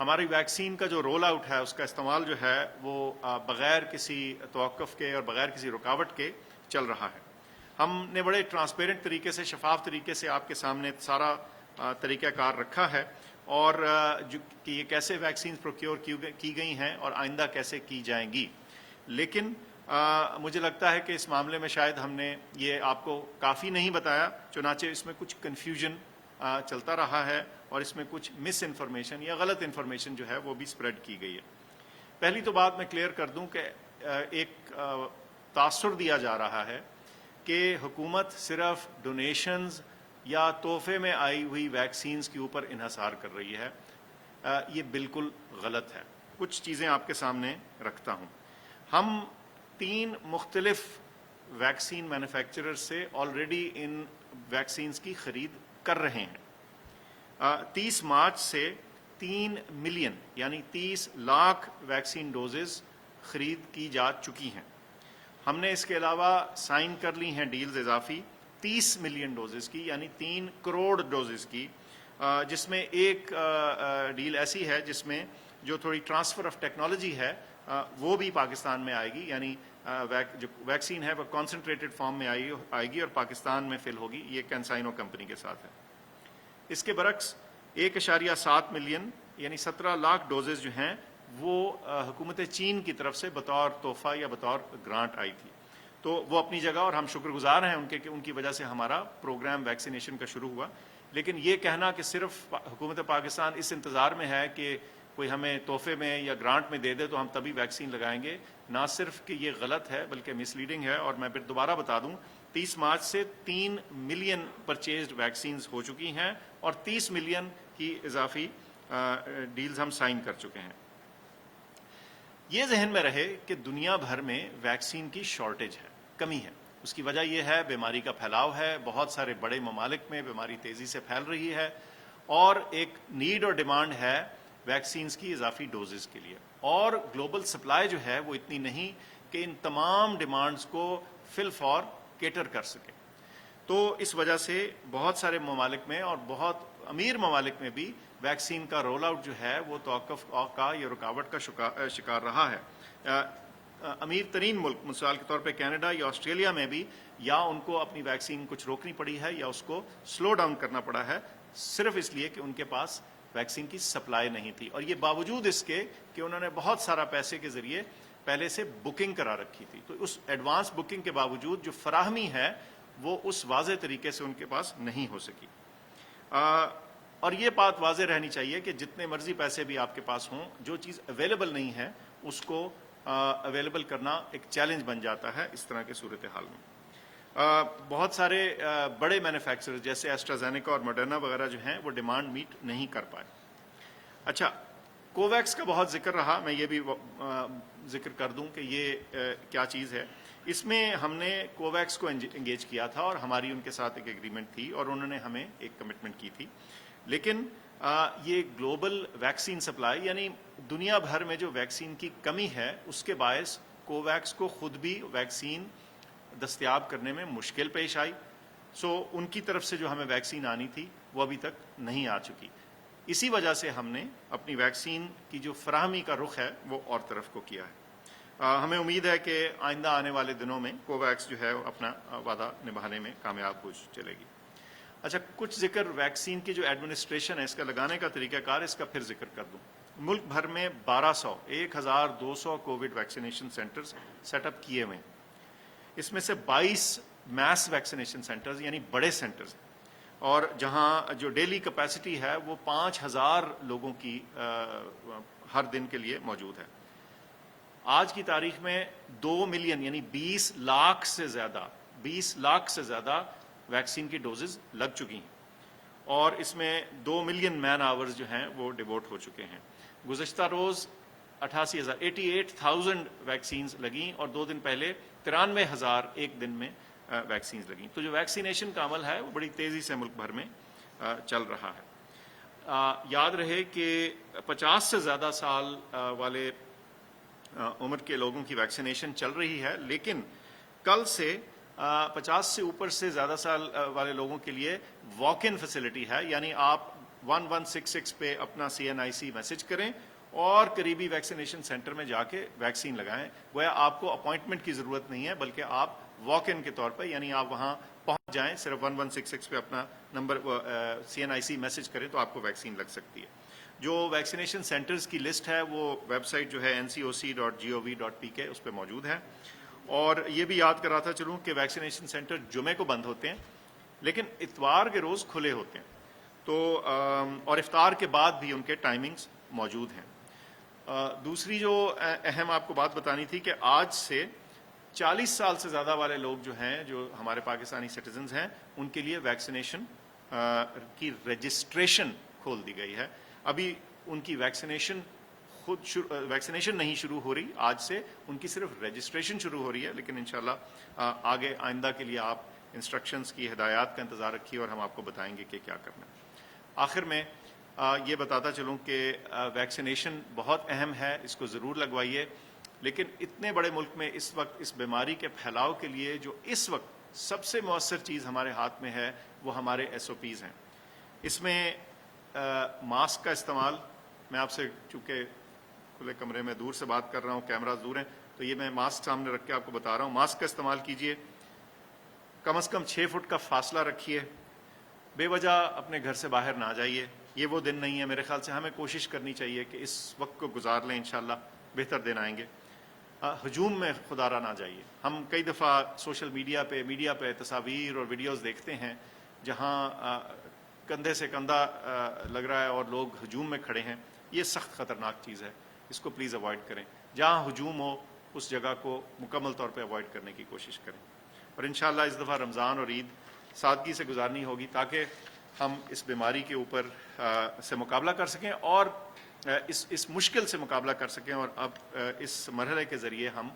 ہماری ویکسین کا جو رول آؤٹ ہے، اس کا استعمال جو ہے وہ بغیر کسی توقف کے اور بغیر کسی رکاوٹ کے چل رہا ہے. ہم نے بڑے ٹرانسپیرنٹ طریقے سے، شفاف طریقے سے آپ کے سامنے سارا طریقہ کار رکھا ہے، اور کہ یہ کیسے ویکسین پروکیور کی گئی ہیں اور آئندہ کیسے کی جائیں گی. لیکن مجھے لگتا ہے کہ اس معاملے میں شاید ہم نے یہ آپ کو کافی نہیں بتایا، چنانچہ اس میں کچھ کنفیوژن چلتا رہا ہے اور اس میں کچھ مس انفارمیشن یا غلط انفارمیشن جو ہے وہ بھی سپریڈ کی گئی ہے. پہلی تو بات میں کلیئر کر دوں کہ ایک تاثر دیا جا رہا ہے کہ حکومت صرف ڈونیشنز یا تحفے میں آئی ہوئی ویکسینز کے اوپر انحصار کر رہی ہے. یہ بالکل غلط ہے. کچھ چیزیں آپ کے سامنے رکھتا ہوں. ہم 3 مختلف ویکسین مینوفیکچرر سے آلریڈی ان ویکسینز کی خرید کر رہے ہیں. 30 مارچ سے 3 ملین یعنی 30 لاکھ ویکسین ڈوزز خرید کی جا چکی ہیں. ہم نے اس کے علاوہ سائن کر لی ہیں ڈیلز اضافی 30 ملین ڈوزز کی، یعنی 3 کروڑ ڈوزز کی، جس میں ایک ڈیل ایسی ہے جس میں جو تھوڑی ٹرانسفر آف ٹیکنالوجی ہے وہ بھی پاکستان میں آئے گی، یعنی جو ویکسین ہے وہ کانسنٹریٹڈ فارم میں آئے گی اور پاکستان میں فل ہوگی. یہ کینسائنو کمپنی کے ساتھ ہے. اس کے برعکس 1.7 ملین یعنی 17 لاکھ ڈوزز جو ہیں وہ حکومت چین کی طرف سے بطور تحفہ یا بطور گرانٹ آئی تھی. تو وہ اپنی جگہ، اور ہم شکر گزار ہیں ان کے کہ ان کی وجہ سے ہمارا پروگرام ویکسینیشن کا شروع ہوا. لیکن یہ کہنا کہ صرف حکومت پاکستان اس انتظار میں ہے کہ کوئی ہمیں تحفے میں یا گرانٹ میں دے دے تو ہم تبھی ویکسین لگائیں گے، نہ صرف کہ یہ غلط ہے بلکہ مس لیڈنگ ہے. اور میں پھر دوبارہ بتا دوں 30 مارچ سے 3 ملین پرچیزڈ ویکسینز ہو چکی ہیں اور 30 ملین کی اضافی ڈیلز ہم سائن کر چکے ہیں. یہ ذہن میں رہے کہ دنیا بھر میں ویکسین کی شارٹیج ہے، کمی ہے. اس کی وجہ یہ ہے بیماری کا پھیلاؤ ہے، بہت سارے بڑے ممالک میں بیماری تیزی سے پھیل رہی ہے، اور ایک نیڈ اور ڈیمانڈ ہے ویکسینز کی اضافی ڈوزز کے لیے. اور گلوبل سپلائی جو ہے وہ اتنی نہیں کہ ان تمام ڈیمانڈز کو فل فور کیٹر کر سکے. تو اس وجہ سے بہت سارے ممالک میں اور بہت امیر ممالک میں بھی ویکسین کا رول آؤٹ جو ہے وہ توقف کا یا رکاوٹ کا شکار رہا ہے. امیر ترین ملک مثال کے طور پہ کینیڈا یا آسٹریلیا میں بھی یا ان کو اپنی ویکسین کچھ روکنی پڑی ہے یا اس کو سلو ڈاؤن کرنا پڑا ہے، صرف اس لیے کہ ان کے پاس ویکسین کی سپلائی نہیں تھی. اور یہ باوجود اس کے کہ انہوں نے بہت سارا پیسے کے ذریعے پہلے سے بکنگ کرا رکھی تھی. تو اس ایڈوانس بکنگ کے باوجود جو فراہمی ہے وہ اس واضح طریقے سے ان کے پاس نہیں ہو سکی. اور یہ بات واضح رہنی چاہیے کہ جتنے مرضی پیسے بھی آپ کے پاس ہوں، جو چیز اویلیبل نہیں ہے اس کو اویلیبل کرنا ایک چیلنج بن جاتا ہے اس طرح کے صورتحال میں. بہت سارے بڑے مینوفیکچرر جیسے ایسٹرازینیکا اور موڈرنا وغیرہ جو ہیں وہ ڈیمانڈ میٹ نہیں کر پائے. اچھا، کوویکس کا بہت ذکر رہا، میں یہ بھی ذکر کر دوں کہ یہ کیا چیز ہے. اس میں ہم نے کوویکس کو انگیج کیا تھا اور ہماری ان کے ساتھ ایک ایگریمنٹ تھی اور انہوں نے ہمیں ایک کمٹمنٹ کی تھی. لیکن یہ گلوبل ویکسین سپلائی یعنی دنیا بھر میں جو ویکسین کی کمی ہے اس کے باعث کوویکس کو خود بھی ویکسین دستیاب کرنے میں مشکل پیش آئی. سو ان کی طرف سے جو ہمیں ویکسین آنی تھی وہ ابھی تک نہیں آ چکی. اسی وجہ سے ہم نے اپنی ویکسین کی جو فراہمی کا رخ ہے وہ اور طرف کو کیا ہے. ہمیں امید ہے کہ آئندہ آنے والے دنوں میں کوویکس جو ہے اپنا وعدہ نبھانے میں کامیاب ہو چلے گی. اچھا، کچھ ذکر ویکسین کی جو ایڈمنسٹریشن ہے، اس کا لگانے کا طریقہ کار، اس کا پھر ذکر کر دوں. ملک بھر میں 1200 covid vaccination centres set up کیے ہوئے ہیں. اس میں سے 22 میس ویکسینیشن سینٹرز یعنی بڑے سینٹرز، اور جہاں جو ڈیلی کیپیسٹی ہے وہ 5000 لوگوں کی ہر دن کے لیے موجود ہے. آج کی تاریخ میں 2 ملین یعنی 20 لاکھ سے زیادہ ویکسین کی ڈوزز لگ چکی ہیں، اور اس میں 2 ملین مین آورز جو ہیں وہ ڈیووٹ ہو چکے ہیں. گزشتہ روز 88,000 ویکسینز لگیں اور 2 دن پہلے 93,000 ایک دن میں ویکسینز لگیں. تو جو ویکسینیشن کا عمل ہے وہ بڑی تیزی سے ملک بھر میں چل رہا ہے. یاد رہے کہ 50 سے زیادہ سال والے عمر کے لوگوں کی ویکسینیشن چل رہی ہے، لیکن کل سے 50 سے اوپر سے زیادہ سال والے لوگوں کے لیے واک ان فیسلٹی ہے، یعنی آپ 1166 پہ اپنا CNIC میسج کریں اور قریبی ویکسینیشن سینٹر میں جا کے ویکسین لگائیں. گویا آپ کو اپوائنٹمنٹ کی ضرورت نہیں ہے بلکہ آپ واک ان کے طور پر یعنی آپ وہاں پہنچ جائیں, صرف 1166 پہ اپنا نمبر CNIC میسج کریں تو آپ کو ویکسین لگ سکتی ہے. جو ویکسینیشن سینٹرز کی لسٹ ہے وہ ویب سائٹ جو ہے ncoc.gov.pk اس پہ موجود ہے. اور یہ بھی یاد کراتا چلوں کہ ویکسینیشن سینٹر جمعے کو بند ہوتے ہیں لیکن اتوار کے روز کھلے ہوتے ہیں تو اور افطار کے بعد بھی ان کے ٹائمنگز موجود ہیں. دوسری جو اہم آپ کو بات بتانی تھی کہ آج سے 40 سال سے زیادہ والے لوگ جو ہیں جو ہمارے پاکستانی سٹیزنز ہیں ان کے لیے ویکسینیشن کی رجسٹریشن کھول دی گئی ہے. ابھی ان کی ویکسینیشن ویکسینیشن نہیں شروع ہو رہی, آج سے ان کی صرف رجسٹریشن شروع ہو رہی ہے, لیکن انشاءاللہ آگے آئندہ کے لیے آپ انسٹرکشنز کی ہدایات کا انتظار رکھیے اور ہم آپ کو بتائیں گے کہ کیا کرنا ہے. آخر میں یہ بتاتا چلوں کہ ویکسینیشن بہت اہم ہے, اس کو ضرور لگوائیے, لیکن اتنے بڑے ملک میں اس وقت اس بیماری کے پھیلاؤ کے لیے جو اس وقت سب سے مؤثر چیز ہمارے ہاتھ میں ہے وہ ہمارے SOPs ہیں. اس میں ماسک کا استعمال, میں آپ سے چونکہ کھلے کمرے میں دور سے بات کر رہا ہوں, کیمراز دور ہیں, تو یہ میں ماسک سامنے رکھ کے آپ کو بتا رہا ہوں. ماسک کا استعمال کیجئے, کم از کم 6 فٹ کا فاصلہ رکھیے, بے وجہ اپنے گھر سے باہر نہ جائیے. یہ وہ دن نہیں ہے, میرے خیال سے ہمیں کوشش کرنی چاہیے کہ اس وقت کو گزار لیں, انشاءاللہ بہتر دن آئیں گے. ہجوم میں خدا را نہ جائیے. ہم کئی دفعہ سوشل میڈیا پہ تصاویر اور ویڈیوز دیکھتے ہیں جہاں کندھے سے کندھا لگ رہا ہے اور لوگ ہجوم میں کھڑے ہیں. یہ سخت خطرناک چیز ہے, اس کو پلیز اوائڈ کریں. جہاں ہجوم ہو اس جگہ کو مکمل طور پہ اوائڈ کرنے کی کوشش کریں. اور انشاءاللہ اس دفعہ رمضان اور عید سادگی سے گزارنی ہوگی تاکہ ہم اس بیماری کے اوپر سے مقابلہ کر سکیں اور اس مشکل سے مقابلہ کر سکیں اور اب اس مرحلے کے ذریعے ہم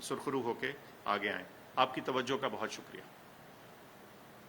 سرخرو ہو کے آگے آئیں. آپ کی توجہ کا بہت شکریہ.